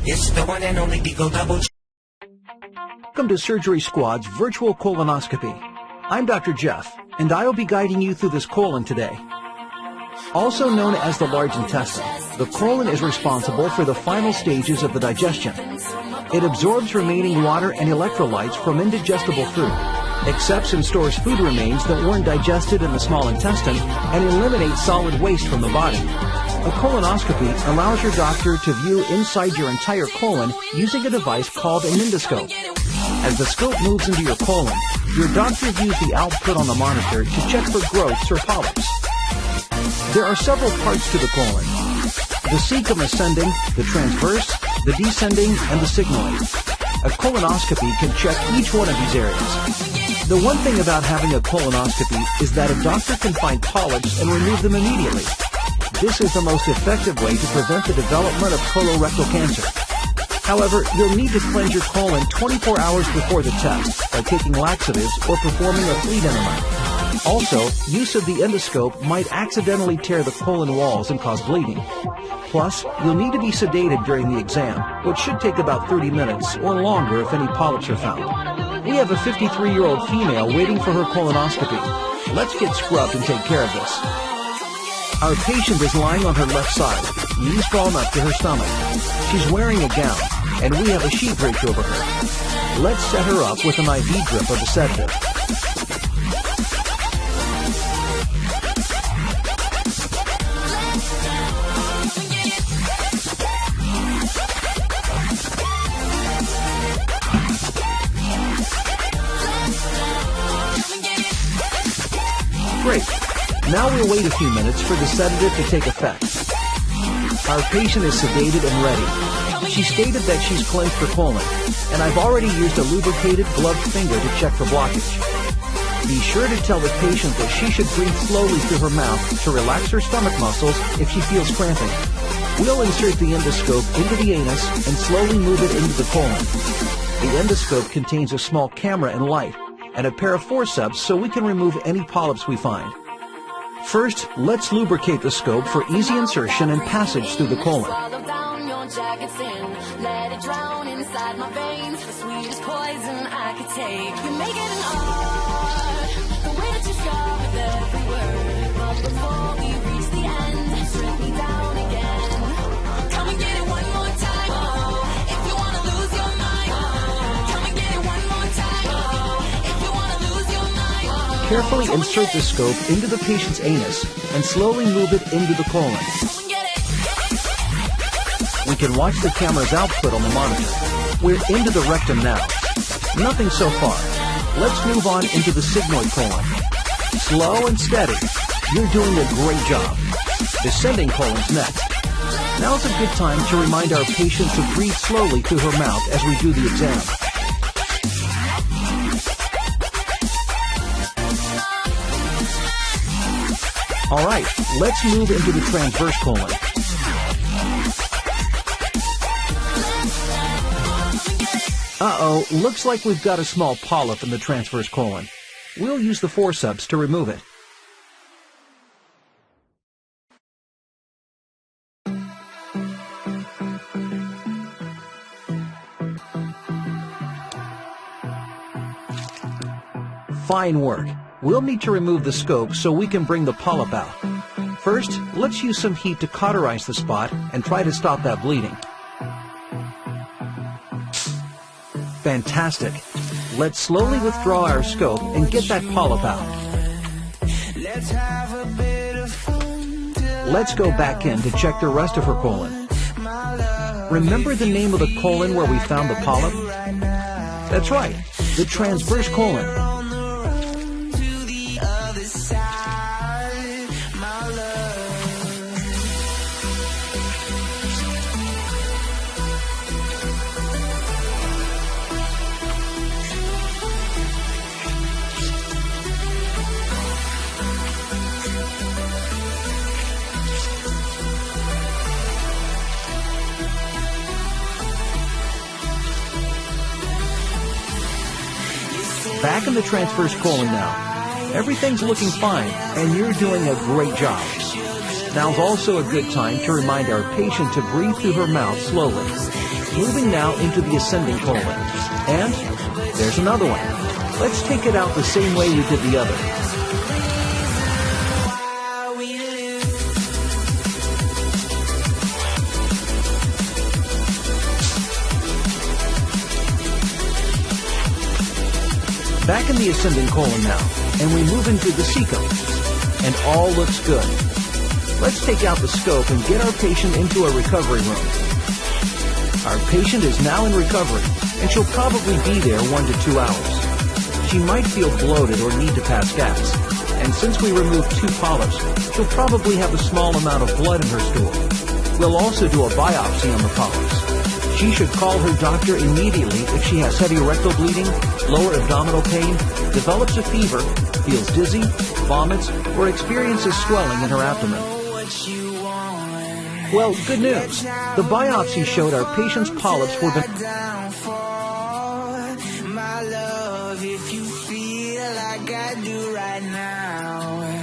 It's the one and only Deagle Double. Welcome to Surgery Squad's virtual colonoscopy. I'm Dr. Jeff, and I will be guiding you through this colon today. Also known as the large intestine, the colon is responsible for the final stages of the digestion. It absorbs remaining water and electrolytes from indigestible food, accepts and stores food remains that weren't digested in the small intestine, and eliminates solid waste from the body. A colonoscopy allows your doctor to view inside your entire colon using a device called an endoscope. As the scope moves into your colon, your doctor views the output on the monitor to check for growths or polyps. There are several parts to the colon: the cecum ascending, the transverse, the descending, and the sigmoid. A colonoscopy can check each one of these areas. The one thing about having a colonoscopy is that a doctor can find polyps and remove them immediately. This is the most effective way to prevent the development of colorectal cancer. However, you'll need to cleanse your colon 24 hours before the test by taking laxatives or performing a fleet enema. Also, use of the endoscope might accidentally tear the colon walls and cause bleeding. Plus, you'll need to be sedated during the exam, which should take about 30 minutes or longer if any polyps are found. We have a 53-year-old female waiting for her colonoscopy. Let's get scrubbed and take care of this. Our patient is lying on her left side, knees fallen up to her stomach. She's wearing a gown, and we have a sheet draped over her. Let's set her up with an IV drip of the sedative. Great. Now we'll wait a few minutes for the sedative to take effect. Our patient is sedated and ready. She stated that she's cleansed her colon, and I've already used a lubricated gloved finger to check for blockage. Be sure to tell the patient that she should breathe slowly through her mouth to relax her stomach muscles if she feels cramping. We'll insert the endoscope into the anus and slowly move it into the colon. The endoscope contains a small camera and light, and a pair of forceps so we can remove any polyps we find. First, let's lubricate the scope for easy insertion and passage through the colon. Carefully insert the scope into the patient's anus and slowly move it into the colon. We can watch the camera's output on the monitor. We're into the rectum now. Nothing so far. Let's move on into the sigmoid colon. Slow and steady. You're doing a great job. Descending colon's next. Now's a good time to remind our patient to breathe slowly through her mouth as we do the exam. All right, let's move into the transverse colon. Uh-oh, looks like we've got a small polyp in the transverse colon. We'll use the forceps to remove it. Fine work. We'll need to remove the scope so we can bring the polyp out. First, let's use some heat to cauterize the spot and try to stop that bleeding. Fantastic. Let's slowly withdraw our scope and get that polyp out. Let's go back in to check the rest of her colon. Remember the name of the colon where we found the polyp? That's right, the transverse colon. Back in the transverse colon now. Everything's looking fine, and you're doing a great job. Now's also a good time to remind our patient to breathe through her mouth slowly. Moving now into the ascending colon. And there's another one. Let's take it out the same way we did the other. Back in the ascending colon now, and we move into the cecum. And all looks good. Let's take out the scope and get our patient into a recovery room. Our patient is now in recovery, and she'll probably be there 1 to 2 hours. She might feel bloated or need to pass gas, and since we removed 2 polyps, she'll probably have a small amount of blood in her stool. We'll also do a biopsy on the polyps. She should call her doctor immediately if she has heavy rectal bleeding, lower abdominal pain, develops a fever, feels dizzy, vomits, or experiences swelling in her abdomen. Well, good news. The biopsy showed our patient's polyps were my love, if you feel like I do right now.